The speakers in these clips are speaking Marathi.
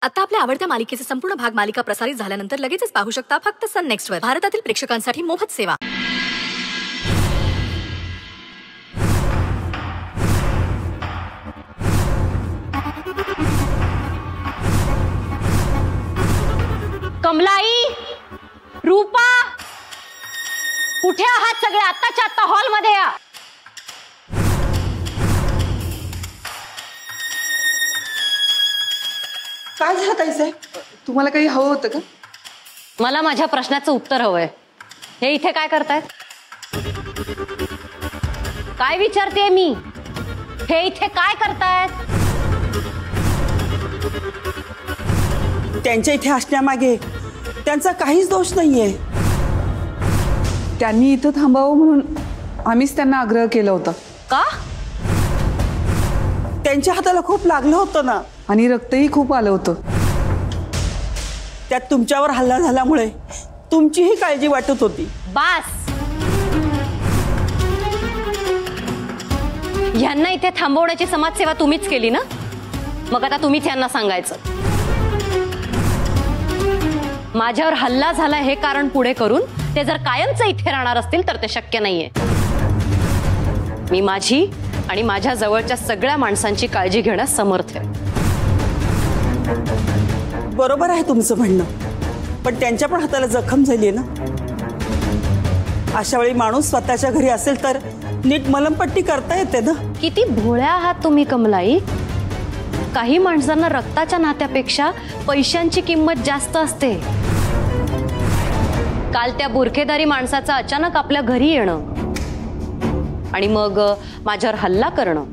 आता आपल्या आवडत्या मालिकेचे संपूर्ण भाग मालिका प्रसारित झाल्यानंतर लगेचच पाहू शकता फक्त सन नेक्स्ट वर. भारतातील प्रेक्षकांसाठी मोफत सेवा. कमलाई, रूपा, कुठे आहात सगळे? आत्ताच्या आत्ता हॉल मध्ये या. काय झालं ताईसाहेब? तुम्हाला काही हवं होतं का? मला माझ्या प्रश्नाचं उत्तर हवंय. हे इथे काय करतायत? काय विचारतेय मी? हे इथे काय करतायत? त्यांच्या इथे असण्यामागे त्यांचा काहीच दोष नाहीये. त्यांनी इथं थांबावं म्हणून आम्हीच त्यांना आग्रह केला होता. का? त्यांच्या हाताला खूप लागलं होतं ना, आणि रक्तही खूप आलं होतं. त्यात तुमच्यावर हल्ला झाल्यामुळे तुमचीही काळजी वाटत होती. बास. यांना इथे थांबवण्याची समाजसेवा तुम्हीच केली ना? मग आता तुम्हीच यांना सांगायचं. माझ्यावर हल्ला झाला हे कारण पुढे करून ते जर कायमच इथे राहणार असतील तर ते शक्य नाहीये. मी माझी आणि माझ्या जवळच्या सगळ्या माणसांची काळजी घेण्यास समर्थ आहे. बरोबर आहे तुमचं म्हणणं, पण त्यांच्या पण हाताला जखम झाली ना. अशा वेळी माणूस स्वतःच्या घरी असेल तर नीट मलमपट्टी करता येते ना. किती भोळ्या आहात तुम्ही कमलाई. काही माणसांना रक्ताच्या नात्यापेक्षा पैशांची किंमत जास्त असते. काल त्या बुरखेदारी माणसाचं अचानक आपल्या घरी येणं आणि मग माझ्यावर हल्ला करणं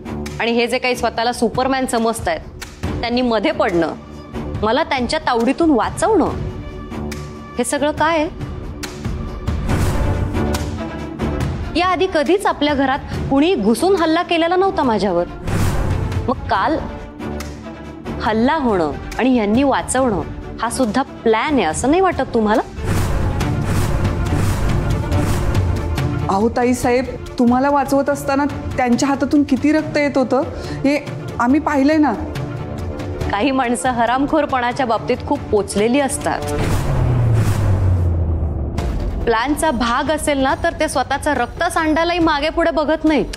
आणि हे जे काही स्वतःला सुपरमॅन समजतायत त्यांनी मध्ये पडणं, मला त्यांच्या तावडीतून वाचवणं, हे सगळं काय आहे? याआधी कधीच आपल्या घरात कुणी घुसून हल्ला केलेला नव्हता माझ्यावर. मग काल हल्ला होणं आणि यांनी वाचवणं हा सुद्धा प्लॅन आहे असं नाही वाटत तुम्हाला? अहो ताईसाहेब, तुम्हाला वाचवत असताना त्यांच्या हातातून किती रक्त येत होतं हे आम्ही पाहिलंय ना. काही माणसं हरामखोरपणाच्या बाबतीत खूप पोचलेली असतात. प्लॅनचा भाग असेल ना तर ते स्वतःचं रक्त सांडायलाही मागे पुढे बघत नाहीत.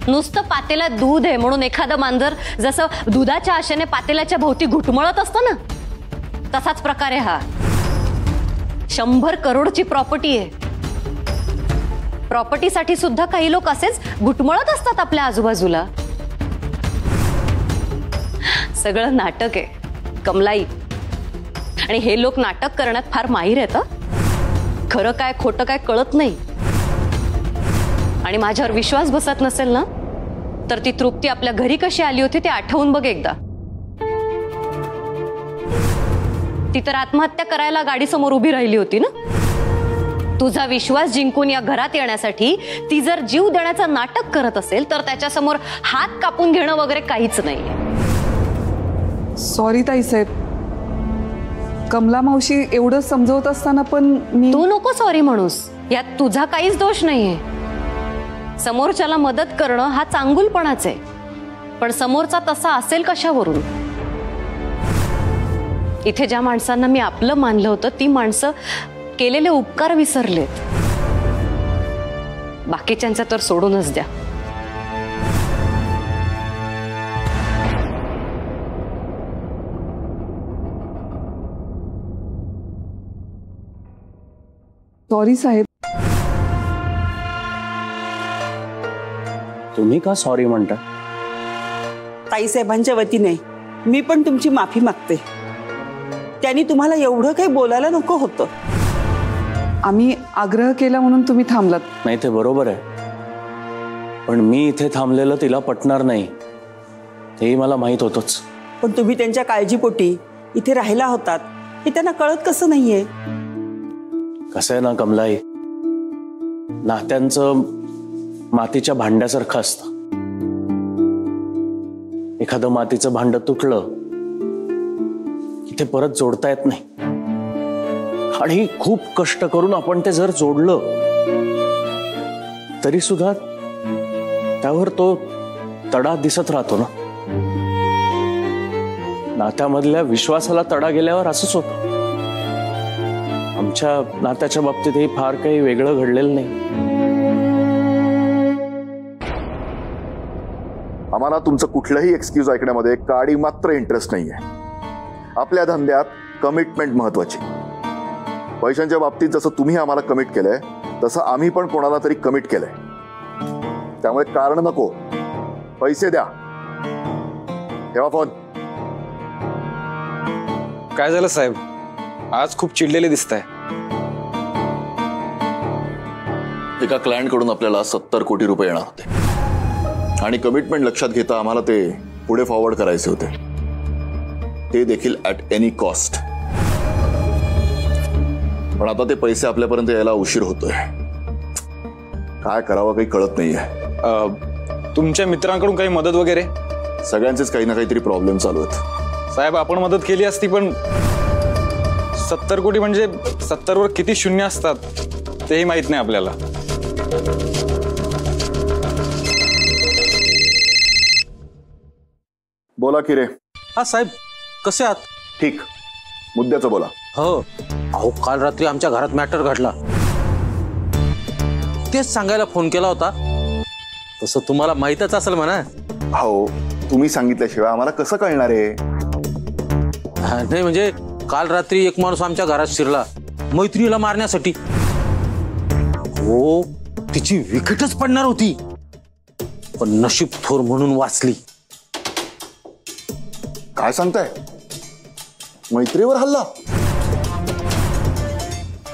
नुसतं पातेल्यात दूध आहे म्हणून एखादं मांजर जसं दुधाच्या आशेने पातेल्याच्या भोवती घुटमळत असतं ना, तसाच प्रकार आहे हा. 100 करोडची प्रॉपर्टी आहे. प्रॉपर्टीसाठी सुद्धा काही लोक असेच घुटमळत असतात आपल्या आजूबाजूला. सगळं नाटक आहे कमलाई, आणि हे लोक नाटक करण्यात फार माहीर आहेत. खरं काय खोटं काय कळत नाही. आणि माझ्यावर विश्वास बसत नसेल ना तर ती तृप्ती आपल्या घरी कशी आली होती ते आठवून बघ एकदा. ती तर आत्महत्या करायला गाडीसमोर उभी राहिली होती ना. तुझा विश्वास जिंकून या घरात येण्यासाठी ती जर जीव देण्याचं नाटक करत असेल तर त्याच्यासमोर हात कापून घेणं वगैरे काहीच नाही. सॉरी ताईसाहेब, कमला मावशी एवढं समजवत असताना पण मी. तू नको सॉरी म्हणूस, यात तुझा काहीच दोष नाहीये. समोरच्याला मदत करणं हा चांगुलपणाच आहे, पण समोरचा तसा असेल कशावरून? इथे ज्या माणसांना मी आपलं मानलं होतं ती माणसं केलेले उपकार विसरलेत. बाकीच्यांचा तर सोडूनच द्या. सॉरी साहेब. तुम्ही का सॉरी म्हणता? ताईसाहेबांच्या वतीने मी पण तुमची माफी मागते. त्यांनी तुम्हाला एवढं काही बोलायला नको होतं. आम्ही आग्रह केला म्हणून तुम्ही थांबलात. नाही ते बरोबर आहे, पण मी इथे थांबलेलं तिला पटणार नाही तेही मला माहित होतंच. पण तुम्ही त्यांच्या काळजीपोटी इथे राहिला होतात हे त्यांना कळत कसं नाहीये? कसं आहे ना कमलाई, नात्यांचं मातीच्या भांड्यासारखं असतं. एखादं मातीचं भांड तुटलं की ते परत जोडता येत नाही. आणि खूप कष्ट करून आपण ते जर जोडलं तरी सुद्धा त्यावर तो तडा दिसत राहतो ना. नात्यामधल्या विश्वासाला तडा गेल्यावर असंच होतं. आमच्या नात्याच्या बाबतीतही फार काही वेगळं घडलेलं नाही. आम्हाला तुमचं कुठलंही एक्सक्यूज ऐकण्यामध्ये काडी मात्र इंटरेस्ट नाहीये. आपल्या धंद्यात कमिटमेंट महत्वाची. पैशांच्या बाबतीत जसं तुम्ही आम्हाला कमिट केलंय तसं आम्ही पण कोणाला तरी कमिट केलंय. त्यामुळे कारण नको, पैसे द्या. ठेवा फोन. काय झालं साहेब, आज खूप चिडलेले दिसताय. एका क्लायंट कडून आपल्याला 70 कोटी रुपये येणार होते आणि कमिटमेंट लक्षात घेता आम्हाला ते पुढे फॉरवर्ड करायचे होते, ते देखील ॲट एनी कॉस्ट. पण आता ते पैसे आपल्यापर्यंत यायला उशीर होतोय. काय करावं काही कळत नाहीये. तुमच्या मित्रांकडून काही मदत वगैरे? सगळ्यांचेच काही ना काहीतरी प्रॉब्लेम चालू आहेत. साहेब आपण मदत केली असती, पण 70 कोटी म्हणजे 70 वर किती शून्य असतात तेही माहित नाही आपल्याला. बोला की रे. हा साहेब, कसे आहात? ठीक, मुद्द्याचं बोला. हो, अहो काल रात्री आमच्या घरात मॅटर घडला, तेच सांगायला फोन केला होता. तसं तुम्हाला माहीतच असेल म्हणा. हो, तुम्ही सांगितल्याशिवाय आम्हाला कसं कळणार आहे? नाही म्हणजे काल रात्री एक माणूस आमच्या घरात शिरला मैत्रिणीला मारण्यासाठी. हो, तिची विकेटच पडणार होती, पण नशीब थोर म्हणून वाचली. काय सांगताय? मैत्रीवर हल्ला?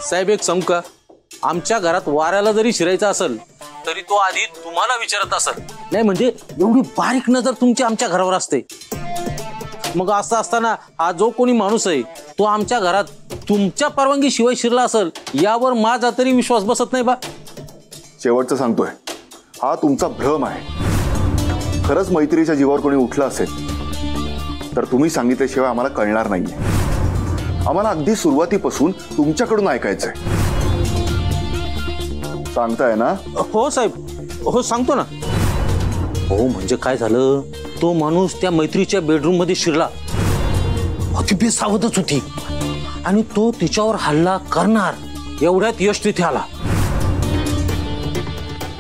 साहेब एक सांगू का, आमच्या घरात वाऱ्याला जरी शिरायचं असेल तरी तो आधी तुम्हाला विचारत असेल. नाही म्हणजे एवढी बारीक नजर तुमची आमच्या घरावर असते. मग असं असताना हा जो कोणी माणूस आहे तो आमच्या घरात तुमच्या परवानगी शिवाय शिरला असेल यावर माझा तरी विश्वास बसत नाही बा. शेवटचं सांगतोय, हा तुमचा भ्रम आहे. खरंच मैत्रीच्या जीवावर कोणी उठलं असेल तर तुम्ही सांगितल्याशिवाय आम्हाला कळणार नाहीये. आम्हाला अगदी सुरुवातीपासून तुमच्याकडून ऐकायचंय. सांगताय ना? हो साहेब, हो सांगतो ना. हो म्हणजे काय झालं, तो माणूस त्या मैत्रीच्या बेडरूम मध्ये शिरला, अति बेसावधच होती आणि तो तिच्यावर हल्ला करणार एवढ्यात यश तिथे आला.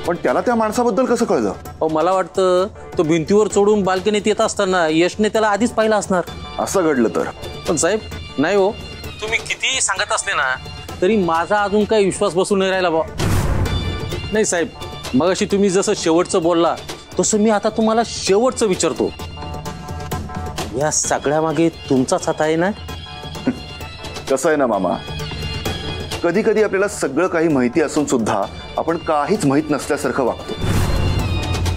पण त्याला त्या माणसाबद्दल कसं कळलं? अहो मला वाटतं तो भिंतीवर चढून बाल्कनीत येत असताना यशने त्याला आधीच पाहिलं असणार. असं घडलं तर? पण साहेब नाही हो, तुम्ही कितीही सांगत असले ना तरी माझा अजून काही विश्वास बसून नाही राहिला बा. नाही साहेब, मग अशी तुम्ही जसं शेवटचं बोलला तसं मी आता तुम्हाला शेवटचं विचारतो. या सगळ्या मागे तुमचाच हात आहे ना? कसं आहे ना मामा, कधी कधी आपल्याला सगळं काही माहिती असून सुद्धा आपण काहीच माहित नसल्यासारखं वागतो,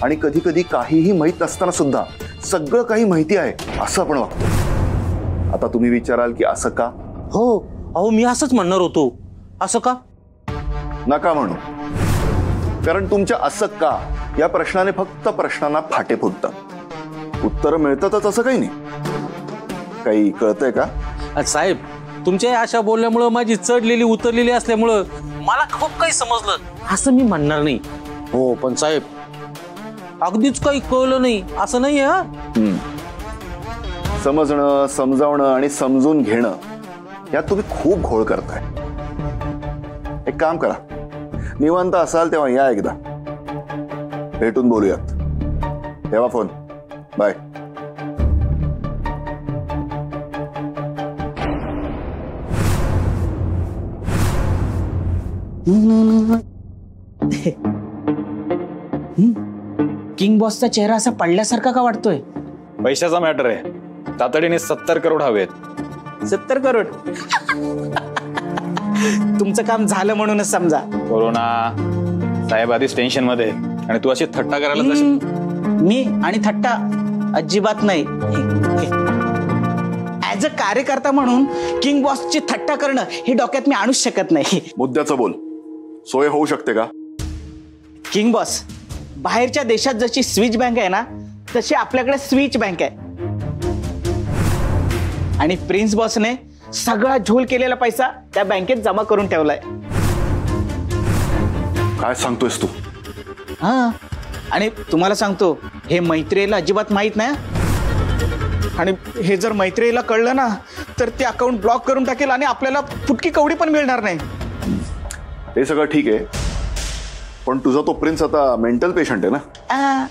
आणि कधी कधी काहीही माहित नसताना सुद्धा सगळं काही माहिती आहे असं आपण वागतो. आता तुम्ही विचाराल की असं का? हो, अहो मी असंच म्हणणार होतो. असं का? नका म्हणू, कारण तुमच्या असं का या प्रश्नाने फक्त प्रश्नांना फाटे फुटतात. उत्तर मिळतातच असं काही नाही. काही कळतंय का? साहेब तुमच्या अशा बोलल्यामुळं माझी चढलेली उतरलेली असल्यामुळं मला खूप काही समजलं असं मी म्हणणार नाही. हो पण साहेब अगदीच काही कळलं नाही असं नाही. हा समजणं, समजावणं आणि समजून घेणं यात तुम्ही खूप घोळ करताय. एक काम करा, निवांत असाल तेव्हा या, एकदा भेटून बोलूयात. ठेवा फोन. बाय. किंग बॉसचा चेहरा असा पडल्यासारखा का वाटतोय? पैशाचा मॅटर आहे. तातडीने 70 करोड हवेत. 70 करोड? तुमचं काम झालं म्हणूनच समजा. कोरोना साहेब आधीच टेन्शन मध्ये, आणि तू अशी थट्टा करायला तशी. मी आणि थट्टा अजिबात नाही. ऍज अ कार्यकर्ता म्हणून किंग बॉसची थट्टा करणं हे डोक्यात मी आणूच शकत नाही. मुद्द्याचं बोल. सोय होऊ शकते का? किंग बॉस, बाहेरच्या देशात जशी स्विच बँक आहे ना तशी आपल्याकडे स्विच बँक आहे, आणि प्रिन्स बॉसने सगळा झोल केलेला पैसा त्या बँकेत जमा करून ठेवलाय. काय सांगतोयस तू? हा, आणि तुम्हाला सांगतो, हे मैत्रीला अजिबात माहित नाही. आणि हे जर मैत्रीला कळलं ना तर ते अकाउंट ब्लॉक करून टाकेल आणि आपल्याला फुटकी कवडी पण मिळणार नाही. ते सगळं ठीक आहे, पण तुझा तो प्रिन्स आता मेंटल पेशंट आहे ना.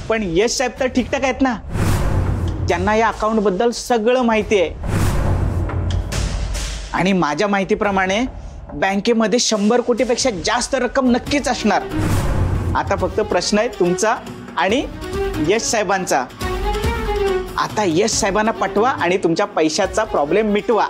पण यश साहेब तर ठीकठाक आहेत ना, त्यांना या अकाउंट बद्दल सगळं माहिती आहे. आणि माझ्या माहितीप्रमाणे बँकेमध्ये 100 कोटीपेक्षा जास्त रक्कम नक्कीच असणार. आता फक्त प्रश्न आहे तुमचा आणि यश साहेबांचा. आता यश साहेबांना पटवा आणि तुमच्या पैशाचा प्रॉब्लेम मिटवा.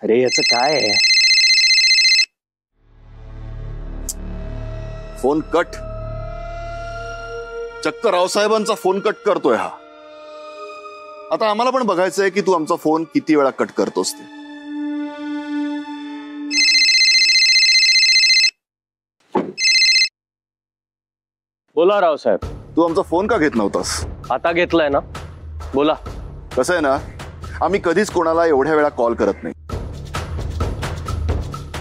अरे याचं काय आहे? Phone cut. चक्क रावसाहेबांचा फोन कट करतोय हा. आता आम्हाला पण बघायचंय की तू आमचा फोन किती वेळा कट करतोस ते. बोला रावसाहेब. तू आमचा फोन का घेत नव्हतास? आता घेतलाय ना, बोला. कसं आहे ना, आम्ही कधीच कोणाला एवढ्या वेळा कॉल करत नाही.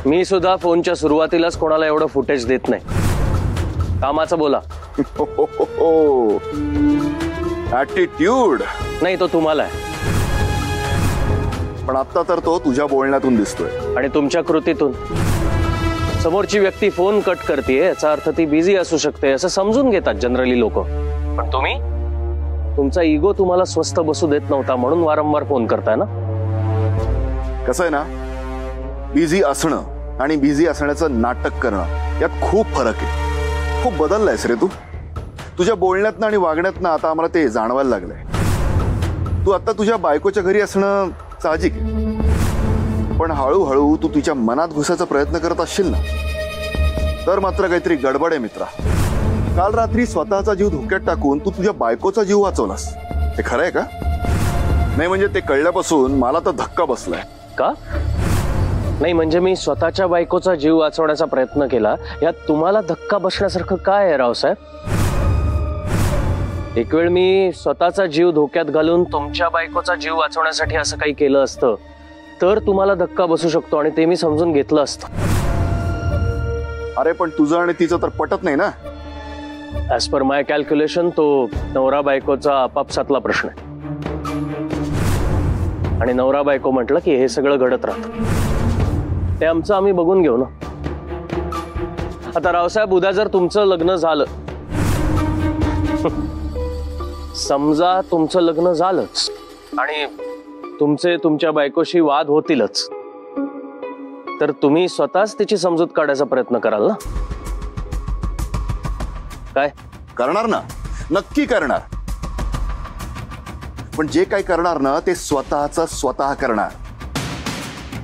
मी सुद्धा फोनच्या सुरुवातीलाच कोणाला एवढं फुटेज देत नाही. कामाचं बोला. ऍटिट्यूड नाही तो तुम्हाला आहे, पण आता तर तो तुझ्या बोलण्यातून दिसतोय आणि तुमच्या कृतीतून. समोरची व्यक्ती फोन कट करते याचा अर्थ ती बिझी असू शकते असं समजून घेतात जनरली लोक. पण तुम्ही, तुमचा इगो तुम्हाला स्वस्थ बसू देत नव्हता म्हणून वारंवार फोन करताय ना. कसं आहे ना, बिझी असणं आणि बिझी असण्याचं नाटक करणं यात खूप फरक आहे. खूप बदललायस रे तू. तुझ्या बोलण्यातनं आणि वागण्यातनं आता आम्हाला ते जाणवायला लागलंय. तू आता तुझ्या बायकोच्या घरी असणं साहजिक आहे, पण हळूहळू तू तिच्या मनात घुसायचा प्रयत्न करत असशील ना, तर मात्र काहीतरी गडबड आहे मित्रा. काल रात्री स्वतःचा जीव धोक्यात टाकून तू तुझ्या बायकोचा जीव वाचवलास. हे खरं आहे का? नाही म्हणजे ते कळल्यापासून मला तर धक्का बसलाय. का? नाही म्हणजे मी स्वतःच्या बायकोचा जीव वाचवण्याचा प्रयत्न केला यात तुम्हाला धक्का बसण्यासारखं काय आहे रावसाहेब? एक वेळ मी स्वतःचा जीव धोक्यात घालून तुमच्या बायकोचा जीव वाचवण्यासाठी असं काही केलं असतं तर तुम्हाला धक्का बसू शकतो आणि ते मी समजून घेतलं असतं. अरे पण तुझं आणि तिचं तर पटत नाही ना. ऍज पर माय कॅल्क्युलेशन तो नवरा बायकोचा आपापसातला प्रश्न आहे. आणि नवरा बायको म्हटलं की हे सगळं घडत राहतं. ते आमचं आम्ही बघून घेऊ ना. आता रावसाहेब उद्या जर तुमचं लग्न झालं, समजा तुमचं लग्न झालंच आणि तुमचे तुमच्या बायकोशी वाद होतीलच, तर तुम्ही स्वतःच तिची समजूत काढायचा प्रयत्न कराल ना. काय करणार ना, नक्की करणार. पण जे काय करणार ना ते स्वतःच स्वतः करणार.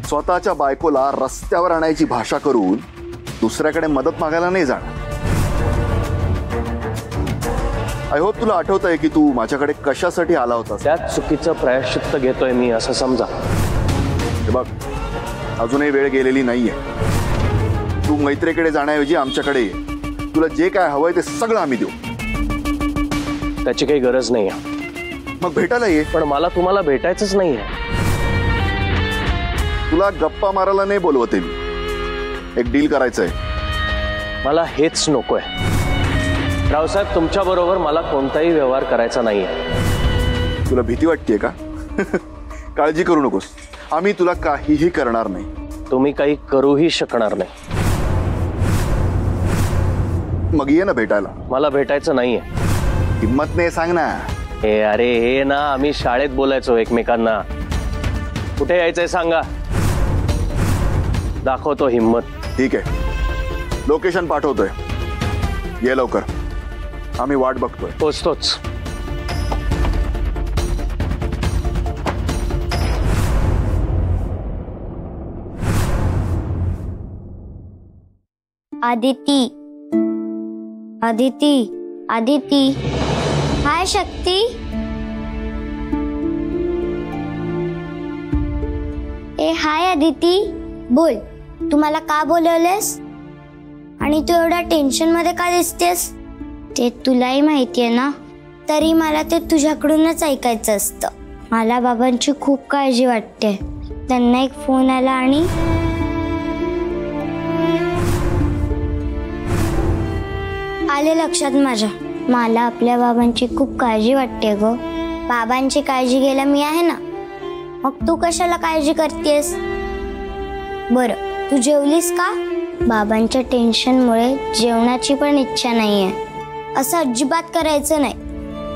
स्वतःच्या बायकोला रस्त्यावर आणायची भाषा करून दुसऱ्याकडे मदत मागायला नाही जाणार. आय होप तुला आठवत आहे की तू माझ्याकडे कशासाठी आला होता. त्यात चुकीचं प्रायश्चित्त घेतोय मी असं समजा. हे बघ, अजूनही वेळ गेलेली नाहीये. तू मैत्रीकडे जाण्याऐवजी आमच्याकडे ये. तुला जे काय हवंय ते सगळं आम्ही देऊ. त्याची काही गरज नाहीये. मग भेटायला ये. पण मला तुम्हाला भेटायचंच नाहीये. तुला गप्पा मारायला नाही बोलवते मी. एक डील करायचंय. मला हेच नकोय रावसाहेब. तुमच्या बरोबर मला कोणताही व्यवहार करायचा नाहीये. तुला भीती वाटतेय का? काळजी करू नकोस, आम्ही तुला काहीही करणार नाही. तुम्ही काही करूही शकणार नाही. मग ये ना भेटायला. मला भेटायचं नाहीये. हिम्मत नाही सांग ना. हे अरे हे ना आम्ही शाळेत बोलायचो एकमेकांना. कुठे यायचंय सांगा, दाखवतो हिम्मत. ठीक आहे, लोकेशन पाठवतोय, ये लवकर. आम्ही वाट बघतोय. पोचतोच. आदिती, आदिती, आदिती. हाय शक्ती. ए हाय अदिती, बोल. तू मला का बोलवलेस आणि तू एवढ्या टेन्शन मध्ये का दिसतेस? ते तुलाही माहितीये ना. तरी मला ते तुझ्याकडूनच ऐकायचं असतं. मला बाबांची खूप काळजी वाटते. त्यांना एक फोन आला आणि आले लक्षात माझ्या. मला आपल्या बाबांची खूप काळजी वाटते ग. बाबांची काळजी घ्यायला मी आहे ना, मग तू कशाला काळजी करतेस? बरं, तू जेवलीस का? बाबांच्या टेन्शनमुळे जेवणाची पण इच्छा नाहीये. असं अजिबात करायचं नाही.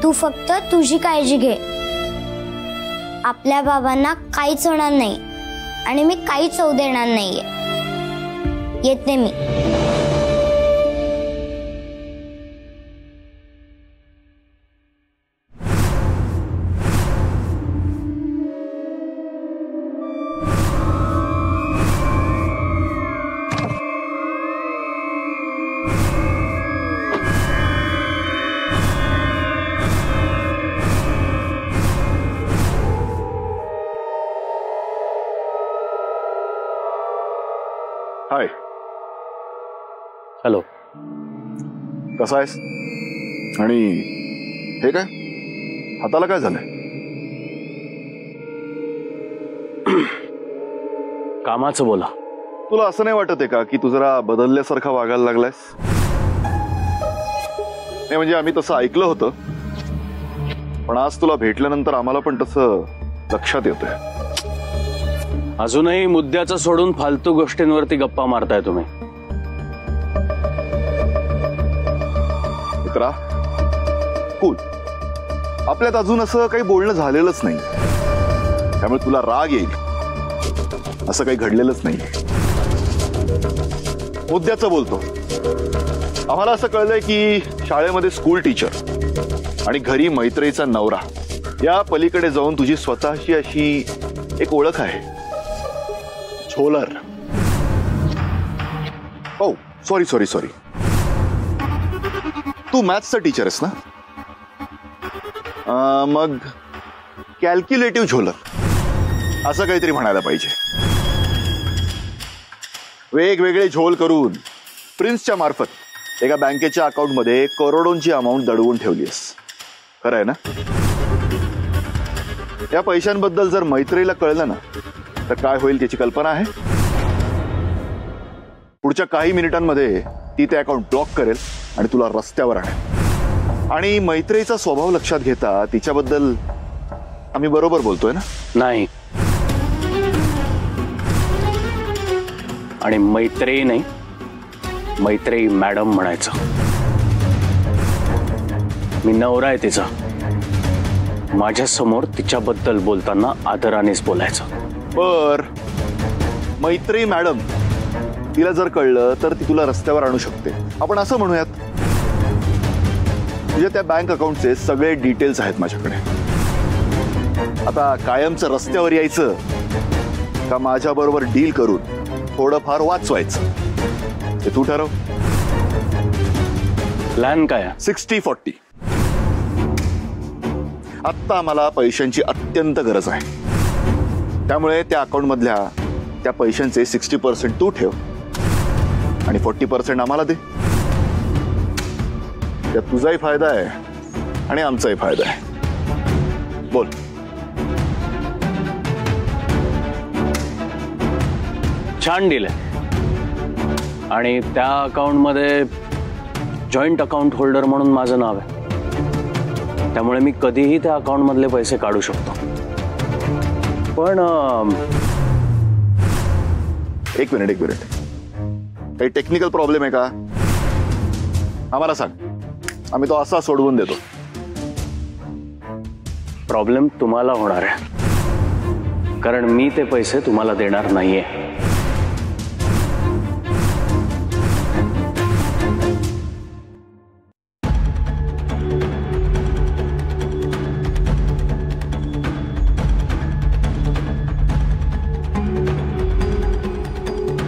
तू फक्त तुझी काळजी घे. आपल्या बाबांना काहीच होणार नाही आणि मी काहीच होऊ देणार नाहीये. येते मी. हाय. हॅलो. कसा आहेस? आणि हे काय, हाताला काय झालंय? कामाचं बोला. तुला असं नाही वाटत आहे का की तू जरा बदलल्यासारखा वागायला लागलायस? नाही म्हणजे आम्ही तसं ऐकलं होतं, पण आज तुला भेटल्यानंतर आम्हाला पण तसं लक्षात येतंय. अजूनही मुद्द्याचं सोडून फालतू गोष्टींवरती गप्पा मारताय तुम्ही. मित्रा, कूल. आपल्यात अजून असं काही बोलणं झालेलंच नाही, त्यामुळे तुला राग येईल असं काही घडलेलंच नाही. मुद्द्याचं बोलतो. आम्हाला असं कळलंय की शाळेमध्ये स्कूल टीचर आणि घरी मैत्रीचा नवरा, या पलीकडे जाऊन तुझी स्वतःची अशी एक ओळख आहे, झोलर. ओ सॉरी सॉरी सॉरी, तू मॅथ्सचा टीचर आहेस ना? मग कॅल्क्युलेटिव्ह झोलर असं काहीतरी म्हणायला पाहिजे. वेगवेगळे झोल करून प्रिन्सच्या मार्फत एका बँकेच्या अकाउंटमध्ये करोडोंची अमाऊंट दडवून ठेवलीस. खरं आहे ना? या पैशांबद्दल जर मैत्रीला कळलं ना तर काय होईल त्याची कल्पना आहे? पुढच्या काही मिनिटांमध्ये ती ते अकाउंट ब्लॉक करेल आणि तुला रस्त्यावर आणेल. आणि मैत्रीचा स्वभाव लक्षात घेता तिच्याबद्दल आम्ही बरोबर बोलतोय ना? नाही. आणि मैत्री नाही, मैत्री मॅडम म्हणायचं. मी नवरा आहे तिचा. माझ्या समोर तिच्याबद्दल बोलताना आदरानेच बोलायचं. बर, मैत्री मॅडम, तिला जर कळलं तर ती तुला रस्त्यावर आणू शकते. आपण असं म्हणूयात, तुझ्या त्या बँक अकाउंटचे सगळे डिटेल्स आहेत माझ्याकडे. आता कायमचं रस्त्यावर यायचं का माझ्या बरोबर डील करून थोडंफार वाचवायचं ते तू ठरव. प्लॅन काय? 60-40. आत्ता मला पैशांची अत्यंत गरज आहे, त्यामुळे त्या अकाउंट मधल्या त्या पैशांचे 60% तू ठेव आणि 40% आम्हाला दे. त्यात तुझाही फायदा आहे आणि आमचाही फायदा आहे. बोल. छान डील आहे. आणि त्या अकाउंट मध्ये जॉईंट अकाउंट होल्डर म्हणून माझं नाव आहे, त्यामुळे मी कधीही त्या अकाउंट मधले पैसे काढू शकतो. पण एक मिनिट, काही टेक्निकल प्रॉब्लेम आहे का? आम्हाला सांग, आम्ही तो असा सोडवून देतो. प्रॉब्लेम तुम्हाला होणार आहे, कारण मी ते पैसे तुम्हाला देणार नाहीये.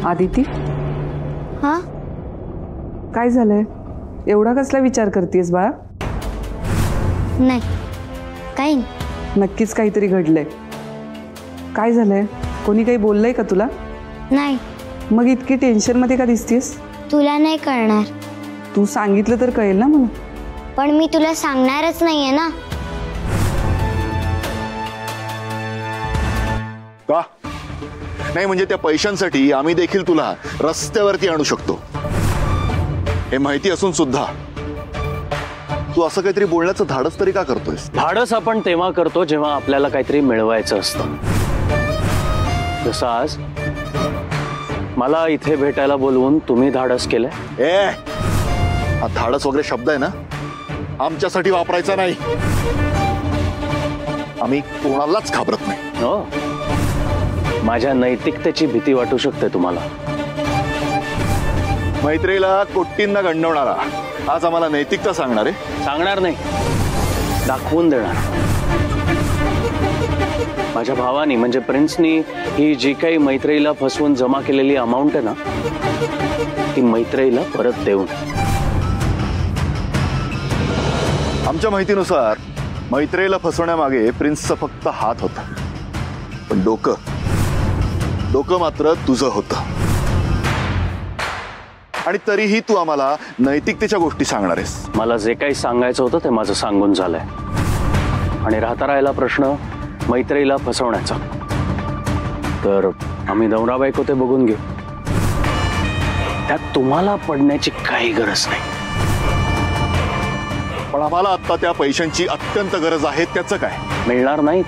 आदिती, हा काय झालंय? एवढा कसला विचार करतेस बाळा? नाही, काही नक्कीच काहीतरी घडलंय. काय झालंय? कोणी काही बोललंय का तुला? नाही. मग इतकी टेन्शनमध्ये का दिसतेस? तुला नाही कळणार. तू सांगितलं तर कळेल ना मला. पण मी तुला सांगणारच नाहीये ना. का नाही? म्हणजे त्या पैशांसाठी आम्ही देखील तुला रस्त्यावरती आणू शकतो हे माहिती असून सुद्धा तू असं काहीतरी बोलण्याचं धाडस तरी का करतोयस? धाडस आपण तेव्हा करतो जेव्हा आपल्याला काहीतरी मिळवायचं असतं. जसं आज मला इथे भेटायला बोलवून तुम्ही धाडस केलंय. हा धाडस वगैरे शब्द आहे ना आमच्यासाठी वापरायचा नाही. आम्ही कोणालाच घाबरत नाही. हो, माझ्या नैतिकतेची भीती वाटू शकते तुम्हाला. मैत्रीला कोट्टींना गंडवणारा आज आम्हाला नैतिकता सांगणार आहे? सांगणार नाही, दाखवून देणार. माझ्या भावानी म्हणजे प्रिन्सनी ही जी काही मैत्रीला फसवून जमा केलेली अमाऊंट आहे ना ती मैत्रीला परत देऊन. आमच्या माहितीनुसार मैत्रीला फसवण्यामागे प्रिन्सचा फक्त हात होता, पण डोकं मात्र तुझं होतं. आणि तरीही तू आम्हाला नैतिकतेच्या गोष्टी सांगणार आहेस? मला जे काही सांगायचं होतं ते माझं सांगून झालंय. आणि राहता राहिला प्रश्न मैत्रीला फसवण्याचा, तर आम्ही नवरा बायको ते बघून घेऊ. त्यात तुम्हाला पडण्याची काही गरज नाही. पण आम्हाला आता त्या पैशांची अत्यंत गरज आहे. त्याचं काय? मिळणार नाही.